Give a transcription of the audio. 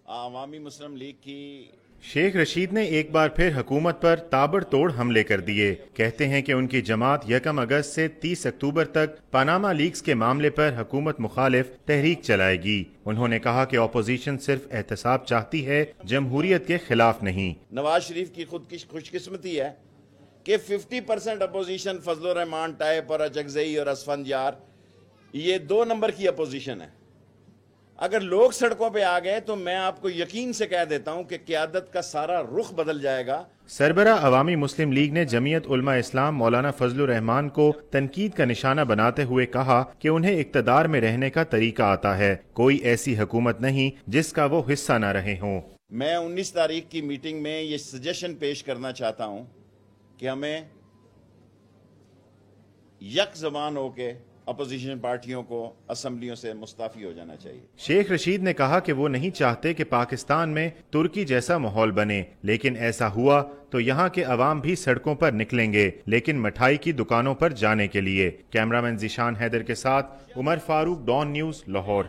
عوامی مسلم لیگ کی شیخ رشید نے ایک بار پھر حکومت پر تابڑ توڑ حملے کر دیے۔ کہتے ہیں کہ ان کی جماعت 1 اگست سے 30 اکتوبر تک پاناما لیکس کے معاملے پر حکومت مخالف تحریک چلائے گی۔ انہوں نے کہا کہ اپوزیشن صرف احتساب چاہتی ہے، جمہوریت کے خلاف نہیں۔ نواز شریف کی خود کی خوش قسمتی ہے کہ 50% اپوزیشن فضل الرحمان ٹائپ اور اچکزئی اور اسفند یار، یہ 2 نمبر کی اپوزیشن ہے۔ اگر لوگ سڑکوں پہ آ گئے تو میں آپ کو یقین سے کہہ دیتا ہوں کہ قیادت کا سارا رخ بدل جائے گا۔ سربراہ عوامی مسلم لیگ نے جمعیت علماء اسلام مولانا فضل الرحمان کو تنقید کا نشانہ بناتے ہوئے کہا کہ انہیں اقتدار میں رہنے کا طریقہ آتا ہے، کوئی ایسی حکومت نہیں جس کا وہ حصہ نہ رہے ہوں۔ میں 19 تاریخ کی میٹنگ میں یہ سجیشن پیش کرنا چاہتا ہوں کہ ہمیں یک زبان ہو کے اپوزیشن پارٹیوں کو اسمبلیوں سے مستعفی ہو جانا چاہیے۔ شیخ رشید نے کہا کہ وہ نہیں چاہتے کہ پاکستان میں ترکی جیسا ماحول بنے، لیکن ایسا ہوا تو یہاں کے عوام بھی سڑکوں پر نکلیں گے، لیکن مٹھائی کی دکانوں پر جانے کے لیے۔ کیمرامین ذیشان حیدر کے ساتھ عمر فاروق، ڈان نیوز، لاہور۔